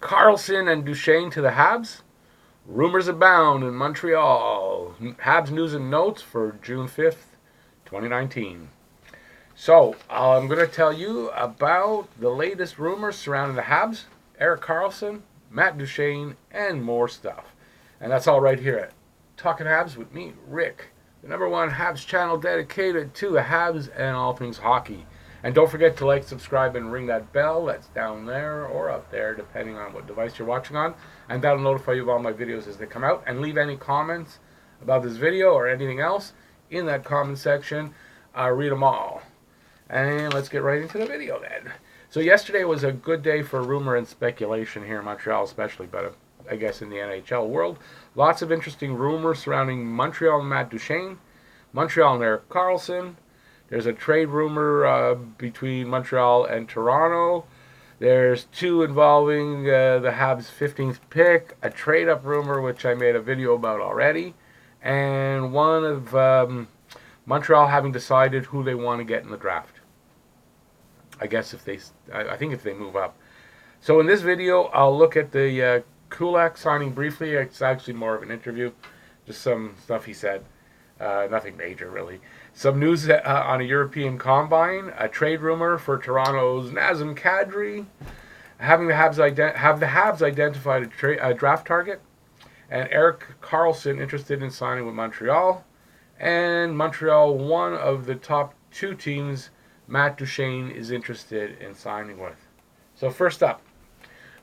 Karlsson and Duchene to the Habs. Rumors abound in Montreal. Habs news and notes for June 5th, 2019. So, I'm going to tell you about the latest rumors surrounding the Habs, Erik Karlsson, Matt Duchene, and more stuff. And that's all right here at Talking Habs with me, Rick, the #1 Habs channel dedicated to the Habs and all things hockey. And don't forget to like, subscribe, and ring that bell that's down there or up there, depending on what device you're watching on. And that'll notify you of all my videos as they come out. And leave any comments about this video or anything else in that comment section. I'll read them all. And let's get right into the video then. So yesterday was a good day for rumor and speculation here in Montreal especially, but I guess in the NHL world. Lots of interesting rumors surrounding Montreal and Matt Duchene, Montreal and Erik Karlsson. There's a trade rumor between Montreal and Toronto. There's two involving the Habs' 15th pick, a trade-up rumor, which I made a video about already, and one of Montreal having decided who they want to get in the draft. I guess I think if they move up. So in this video, I'll look at the Kulak signing briefly. It's actually more of an interview, just some stuff he said. Nothing major, really. Some news on a European combine, a trade rumor for Toronto's Nazem Kadri, have the Habs identified a draft target, and Erik Karlsson interested in signing with Montreal, and Montreal, one of the top two teams Matt Duchene is interested in signing with. So first up,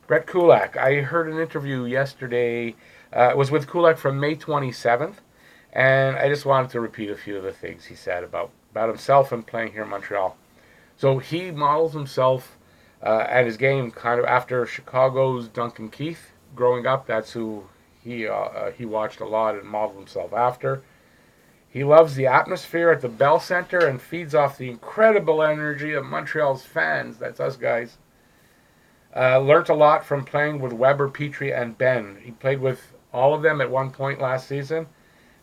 Brett Kulak. I heard an interview yesterday. It was with Kulak from May 27th. And I just wanted to repeat a few of the things he said about himself and playing here in Montreal. So he models himself and his game kind of after Chicago's Duncan Keith. Growing up, that's who he watched a lot and modeled himself after. He loves the atmosphere at the Bell Center and feeds off the incredible energy of Montreal's fans. That's us guys. Learned a lot from playing with Weber, Petrie, and Ben. He played with all of them at one point last season.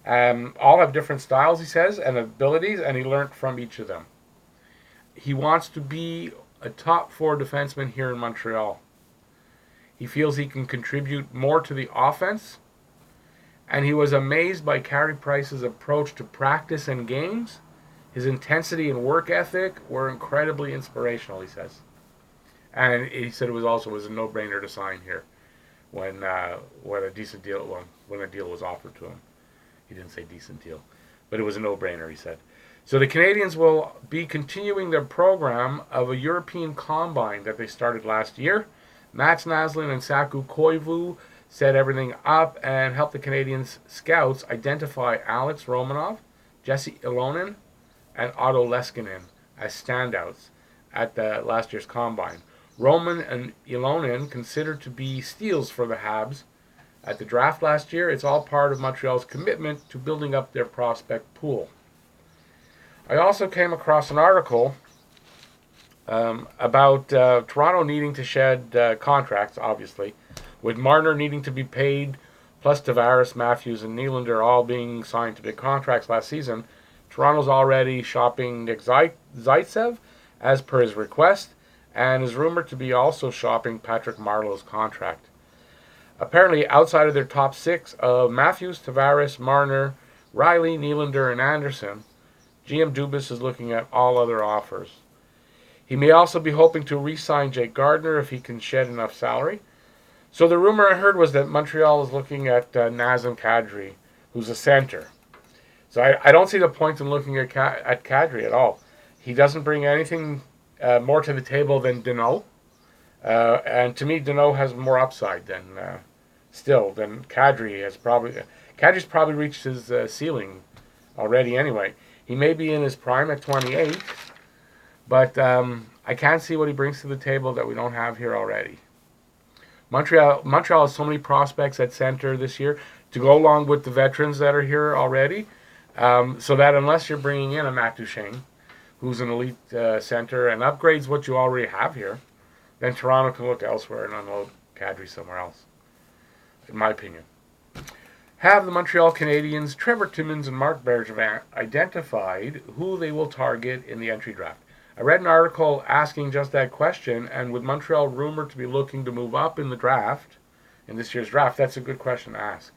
All have different styles, he says, and abilities, and he learned from each of them. He wants to be a top 4 defenseman here in Montreal. He feels he can contribute more to the offense, and he was amazed by Carey Price's approach to practice and games. His intensity and work ethic were incredibly inspirational, he says. And he said it was a no-brainer to sign here when a deal was offered to him. He didn't say decent deal, but it was a no-brainer, he said. So the Canadiens will be continuing their program of a European combine that they started last year. Mats Naslund and Saku Koivu set everything up and helped the Canadiens scouts identify Alex Romanov, Jesse Ilonen, and Otto Leskinen as standouts at the last year's combine. Roman and Ilonen considered to be steals for the Habs at the draft last year. It's all part of Montreal's commitment to building up their prospect pool. I also came across an article about Toronto needing to shed contracts, obviously, with Marner needing to be paid, plus Tavares, Matthews, and Nylander all being signed to big contracts last season. Toronto's already shopping Nick Zaitsev as per his request, and is rumored to be also shopping Patrick Marleau's contract. Apparently, outside of their top 6 of Matthews, Tavares, Marner, Riley, Nylander, and Anderson, GM Dubas is looking at all other offers. He may also be hoping to re-sign Jake Gardiner if he can shed enough salary. So the rumor I heard was that Montreal is looking at Nazem Kadri, who's a center. So I don't see the point in looking at Kadri at all. He doesn't bring anything more to the table than Danault. And to me, Danault has more upside than Kadri has probably. Kadri's probably reached his ceiling already anyway. He may be in his prime at 28, but I can't see what he brings to the table that we don't have here already. Montreal has so many prospects at center this year to go along with the veterans that are here already, so that unless you're bringing in a Matt Duchene, who's an elite center and upgrades what you already have here, then Toronto can look elsewhere and unload Kadri somewhere else, in my opinion. Have the Montreal Canadiens, Trevor Timmins and Mark Bergevin identified who they will target in the entry draft? I read an article asking just that question, and with Montreal rumored to be looking to move up in the draft, in this year's draft, that's a good question to ask.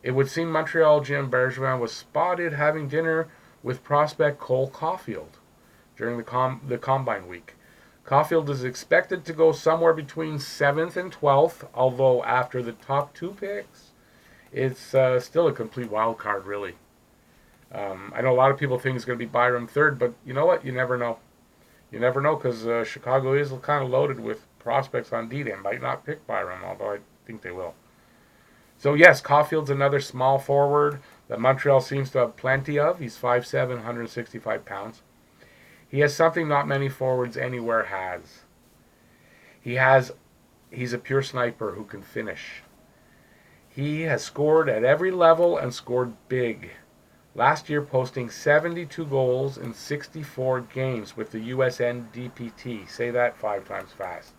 It would seem Montreal GM Bergevin was spotted having dinner with prospect Cole Caufield during the Combine week. Caufield is expected to go somewhere between 7th and 12th, although after the top 2 picks, it's still a complete wild card, really. I know a lot of people think it's going to be Byram 3rd, but you know what? You never know. You never know, because Chicago is kind of loaded with prospects on D-Day. Might not pick Byram, although I think they will. So yes, Caufield's another small forward that Montreal seems to have plenty of. He's 5'7", 165 pounds. He has something not many forwards anywhere has. He's a pure sniper who can finish. He has scored at every level and scored big. Last year posting 72 goals in 64 games with the USN DPT. Say that 5 times fast.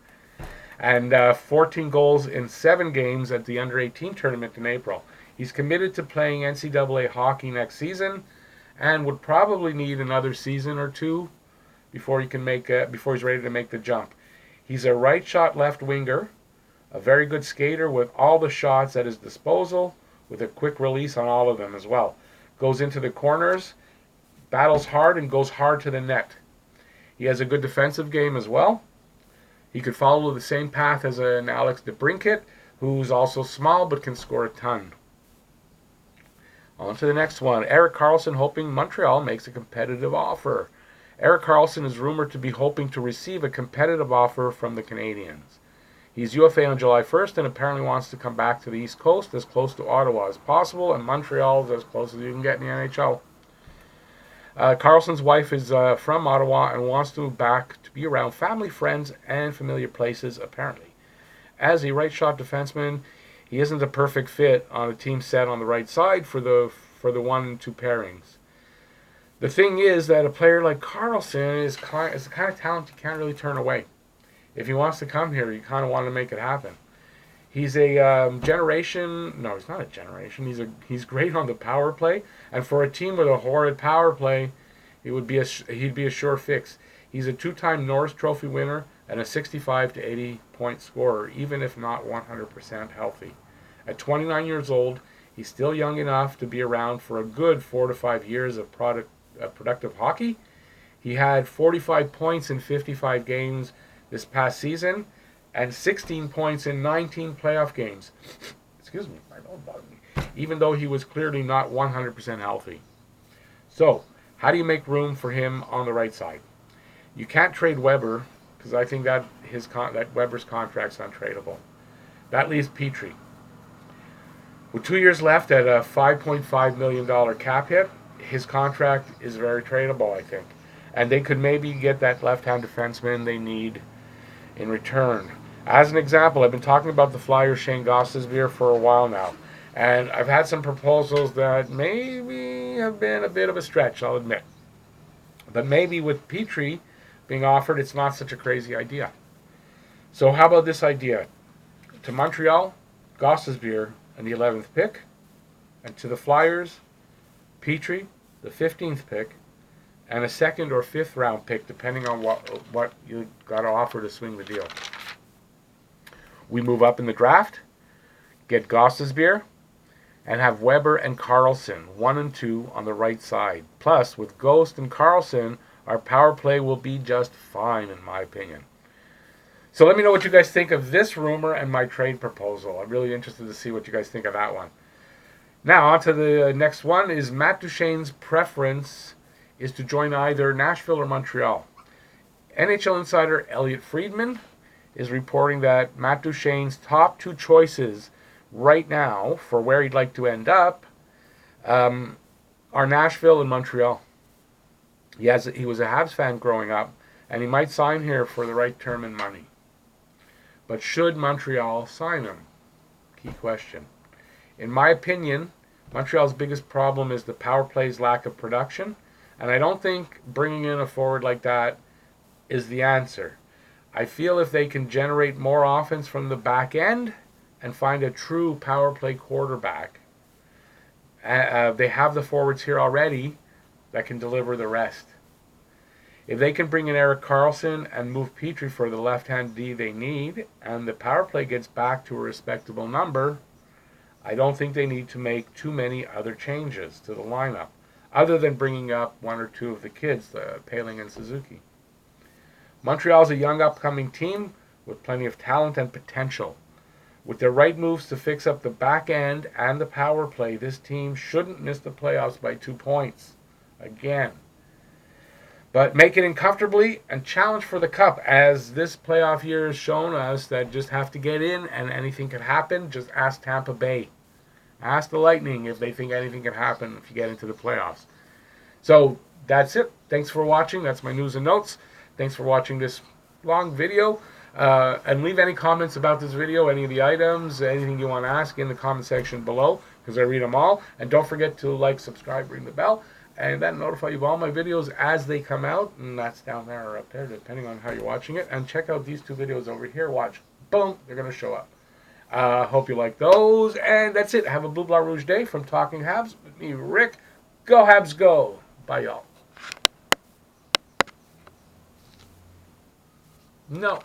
And 14 goals in 7 games at the Under-18 tournament in April. He's committed to playing NCAA hockey next season and would probably need another season or 2 before he's ready to make the jump. He's a right shot left winger, a very good skater with all the shots at his disposal, with a quick release on all of them as well. Goes into the corners, battles hard, and goes hard to the net. He has a good defensive game as well. He could follow the same path as an Alex DeBrincat, who's also small but can score a ton. On to the next one. Erik Karlsson hoping Montreal makes a competitive offer. Erik Karlsson is rumored to be hoping to receive a competitive offer from the Canadiens. He's UFA on July 1st and apparently wants to come back to the East Coast as close to Ottawa as possible, and Montreal is as close as you can get in the NHL. Karlsson's wife is from Ottawa and wants to move back to be around family, friends, and familiar places, apparently. As a right-shot defenseman, he isn't a perfect fit on a team set on the right side for the 1 and 2 pairings. The thing is that a player like Karlsson is the kind of talent you can't really turn away. If he wants to come here, you kind of want to make it happen. He's a generation. No, he's not a generation. He's great on the power play, and for a team with a horrid power play, he'd be a sure fix. He's a 2-time Norris Trophy winner and a 65 to 80 point scorer, even if not 100% healthy. At 29 years old, he's still young enough to be around for a good 4 to 5 years of productive hockey. He had 45 points in 55 games this past season, and 16 points in 19 playoff games. Excuse me, my nose bothers me. Even though he was clearly not 100% healthy. So, how do you make room for him on the right side? You can't trade Weber, because I think that Weber's contract's untradeable. That leaves Petrie. With 2 years left at a $5.5 million cap hit, his contract is very tradable, I think. And they could maybe get that left-hand defenseman they need in return. As an example, I've been talking about the Flyers' Shane Gostisbehere for a while now, and I've had some proposals that maybe have been a bit of a stretch, I'll admit. But maybe with Petrie being offered, it's not such a crazy idea. So how about this idea? To Montreal, Gostisbehere and the 11th pick, and to the Flyers, Petrie, the 15th pick, and a 2nd or 5th round pick, depending on what you got to offer to swing the deal. We move up in the draft, get Gostisbehere, and have Weber and Karlsson, 1 and 2, on the right side. Plus, with Ghost and Karlsson, our power play will be just fine, in my opinion. So let me know what you guys think of this rumor and my trade proposal. I'm really interested to see what you guys think of that one. Now, on to the next one. Is Matt Duchene's preference is to join either Nashville or Montreal? NHL insider Elliot Friedman is reporting that Matt Duchene's top 2 choices right now for where he'd like to end up are Nashville and Montreal. He was a Habs fan growing up, and he might sign here for the right term and money. But should Montreal sign him? Key question. In my opinion, Montreal's biggest problem is the power play's lack of production, and I don't think bringing in a forward like that is the answer. I feel if they can generate more offense from the back end and find a true power play quarterback, they have the forwards here already that can deliver the rest. If they can bring in Erik Karlsson and move Petrie for the left-hand D they need, and the power play gets back to a respectable number, I don't think they need to make too many other changes to the lineup, other than bringing up one or two of the kids, Paling and Suzuki. Montreal's a young upcoming team with plenty of talent and potential. With the right moves to fix up the back end and the power play, this team shouldn't miss the playoffs by 2 points. Again. But make it in comfortably and challenge for the cup, as this playoff year has shown us that just have to get in and anything can happen. Just ask Tampa Bay. Ask the Lightning if they think anything can happen if you get into the playoffs. So that's it. Thanks for watching. That's my news and notes. Thanks for watching this long video. And leave any comments about this video, any of the items, anything you want to ask in the comment section below, because I read them all. And don't forget to like, subscribe, ring the bell, and that notify you of all my videos as they come out. And that's down there or up there, depending on how you're watching it. And check out these 2 videos over here. Watch. Boom. They're going to show up. Hope you like those. And that's it. Have a Blue Blah Rouge day from Talking Habs with me, Rick. Go Habs, go. Bye, y'all. No.